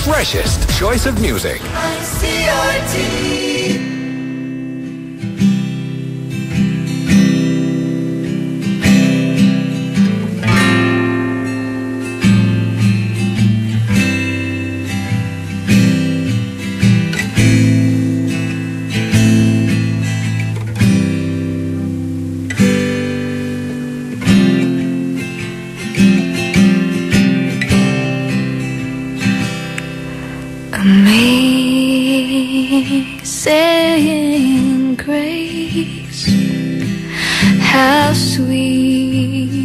freshest choice of music. ICRT. Amazing grace, how sweet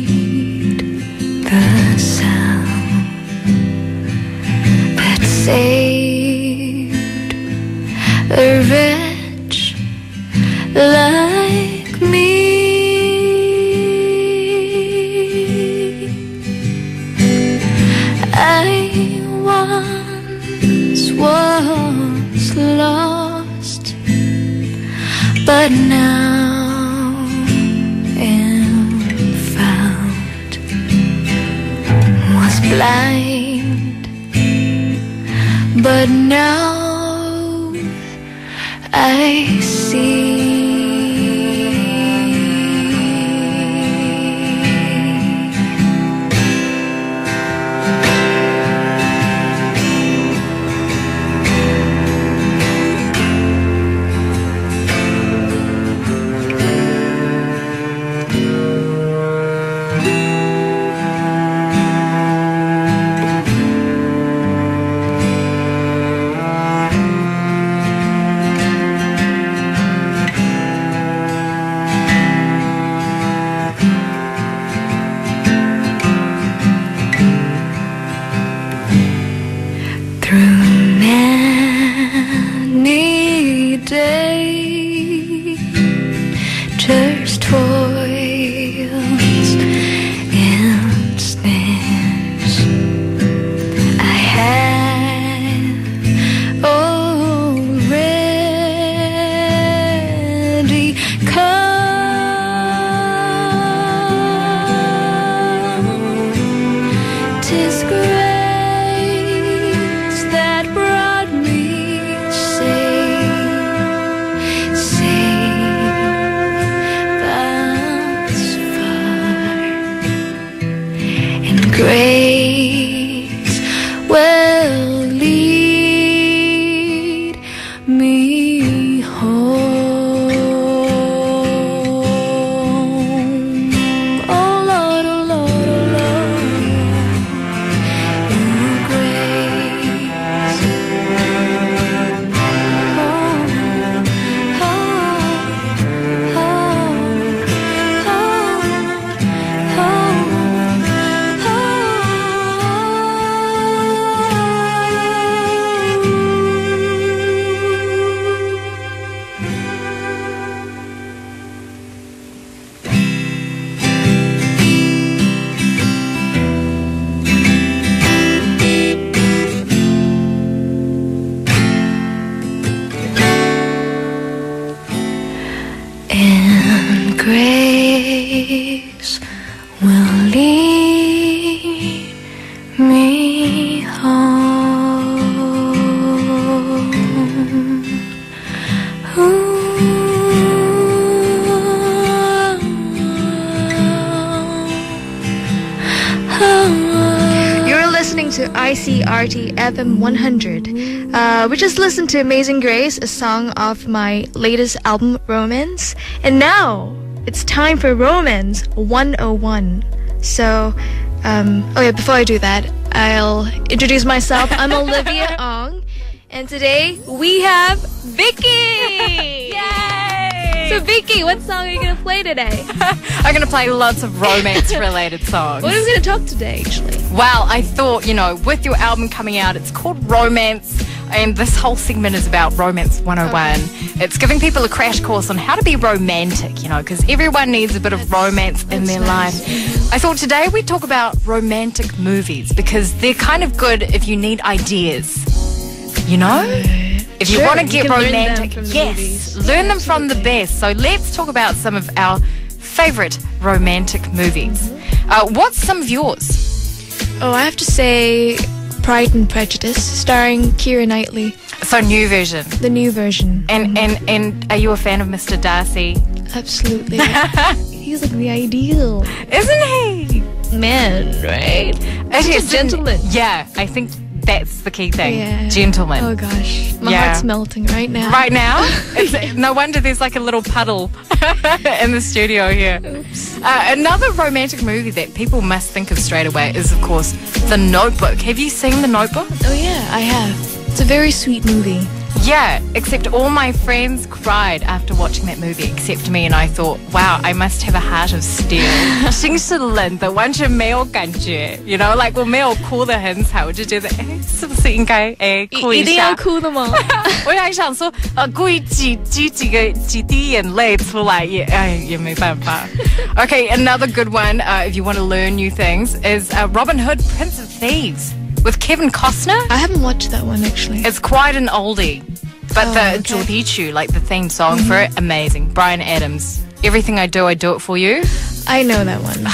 the sound that saved a wretch like me. I once was lost, but now am found. Was blind, but now I see. Just toils and snares I have already come. 'Tis grace that brought me grace will lead me home. Oh Lord, oh Lord, oh Lord, your grace. And grace will lead me home. You're listening to ICRT FM 100. We just listened to Amazing Grace, a song of my latest album, Romance. And now, it's time for Romance 101. So, oh yeah, before I do that, I'll introduce myself. I'm Olivia Ong. And today, we have Vicky! Yay! So Vicky, what song are you going to play today? I'm going to play lots of romance-related songs. What are we going to talk today, actually? Well, I thought, you know, with your album coming out, it's called Romance, and this whole segment is about Romance 101. Okay. It's giving people a crash course on how to be romantic, you know, because everyone needs a bit of romance in their life. I thought today we'd talk about romantic movies, because they're kind of good if you need ideas, you know? If you want to get romantic, yes, learn them from the best. So let's talk about some of our favorite romantic movies. What's some of yours? Oh, I have to say Pride and Prejudice, starring Keira Knightley, So new version. the new version. And are you a fan of Mr. Darcy? Absolutely. He's like the ideal Isn't he? man, right? Actually, Such a gentleman. Yeah, I think that's the key thing. Yeah. Gentleman. Oh gosh, my Yeah. heart's melting right now. Right now, it's, no wonder there's like a little puddle in the studio here. Another romantic movie that people must think of straight away is, of course, The Notebook. Have you seen The Notebook? Oh yeah, I have. It's a very sweet movie. Yeah, except all my friends cried after watching that movie, except me, and I thought, wow, I must have a heart of steel. 心是冷的，完全没有感觉 you know, like 我没有哭得很惨，我就觉得，是不是应该哭一下？一定要哭的吗？我还想说，故意挤几滴眼泪出来，也没办法。Okay, another good one, if you want to learn new things, is Robin Hood, Prince of Thieves with Kevin Costner. I haven't watched that one actually. It's quite an oldie, but the 主题曲, like the theme song for it, amazing. Brian Adams. Everything I do it for you. I know that one.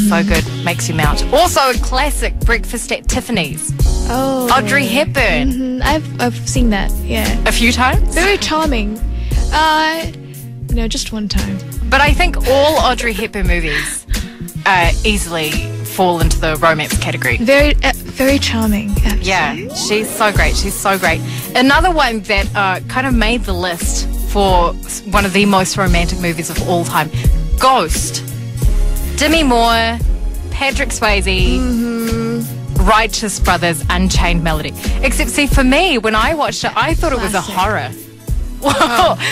So good, makes you melt. Also a classic, Breakfast at Tiffany's. Oh, Audrey Hepburn. I've seen that. Yeah, A few times. very charming. No, just one time. But I think all Audrey Hepburn movies easily fall into the romance category. Very charming. Absolutely. Yeah, she's so great. She's so great. Another one that kind of made the list for one of the most romantic movies of all time, Ghost. Demi Moore, Patrick Swayze, Righteous Brothers, Unchained Melody. Except, see, for me, when I watched it, I thought it was a Classic. horror.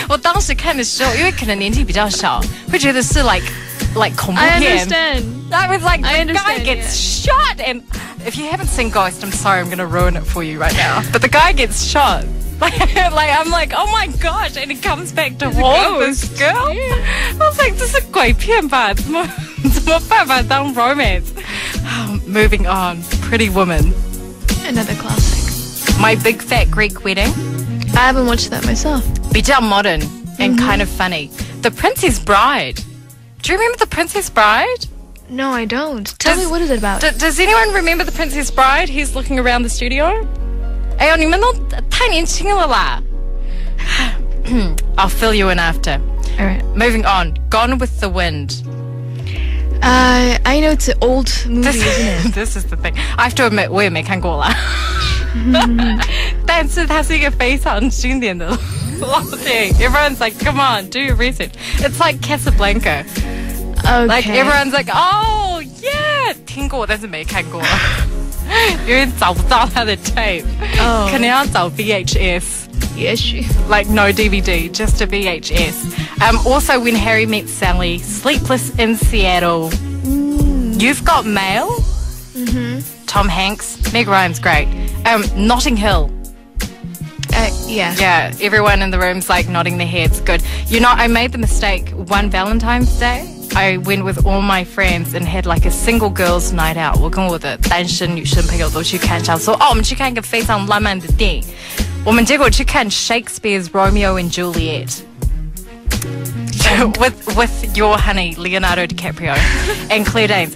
我当时看的时候，因为可能年纪比较小，会觉得是 like 恐怖 I 片。 understand. I was like, I the guy understand, gets shot, and if you haven't seen Ghost, I'm sorry, I'm going to ruin it for you right now. But the guy gets shot. I'm like, oh my gosh, and he comes back to haunt this girl. I was like, 这是鬼片吧？怎么办法当 romance? Moving on, Pretty Woman. Another classic. My Big Fat Greek Wedding. I haven't watched that myself. 比较 modern and kind of funny. The Princess Bride. Do you remember The Princess Bride? No, I don't. Tell me, what is it about? Does anyone remember The Princess Bride? He's looking around the studio. 哎呦，你们都太年轻了啦。I'll fill you in after. All right. Moving on. Gone with the Wind. I know it's an old movie, isn't it? This is the thing. I have to admit, 我也没看过啦。但是它是一个非常经典的老电影。Everyone's like, come on, do your research. It's like Casablanca. Okay. Like everyone's like, oh yeah, 听过但是没看过，因为找不到它的 tape， 可能要找 VHS。也许 Like no DVD, just a VHS. Also, When Harry Met Sally, Sleepless in Seattle, You've Got Mail, Tom Hanks, Meg Ryan's great. Notting Hill. yeah. Yeah, everyone in the room's like nodding their heads. Good. You know, I made the mistake one Valentine's Day. I went with all my friends and had like a single girls' night out. 我跟我的单身女生朋友都去看，想说哦，我们去看一个非常浪漫的电影。我们结果去看 Shakespeare's Romeo and Juliet with your honey Leonardo DiCaprio and Claire Danes.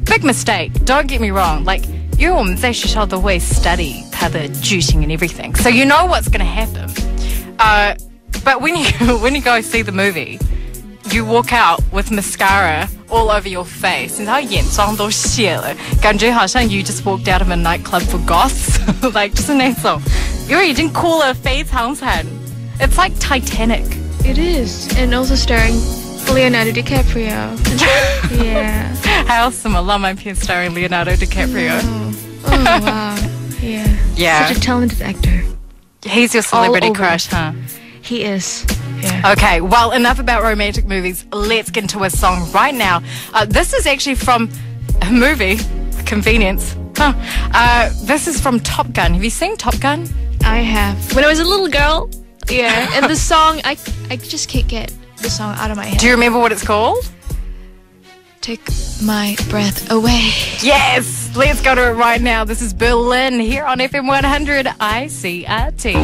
Big mistake. Don't get me wrong. Like, 因为我们在学校都会 study 它的剧情 and everything, so you know what's going to happen. But when you go see the movie, you walk out with mascara all over your face. 你知道眼妆都卸了，感觉好像 you just walked out of a nightclub for goths. Like 就是那种，因为已经哭了非常惨。It's like Titanic. It is, and also starring Leonardo DiCaprio. Yeah. 还有什么浪漫片 starring Leonardo DiCaprio? Oh wow. Yeah. Yeah. Such a talented actor. He's your celebrity All over. crush, huh? He is. Yeah. Okay, well, enough about romantic movies. Let's get into a song right now. This is actually from a movie, Convenience. This is from Top Gun. Have you seen Top Gun? I have. When I was a little girl. Yeah. And the song, I just can't get the song out of my head. Do you remember what it's called? Take my breath away. Yes! Let's go to it right now. This is Berlin here on FM 100 ICRT.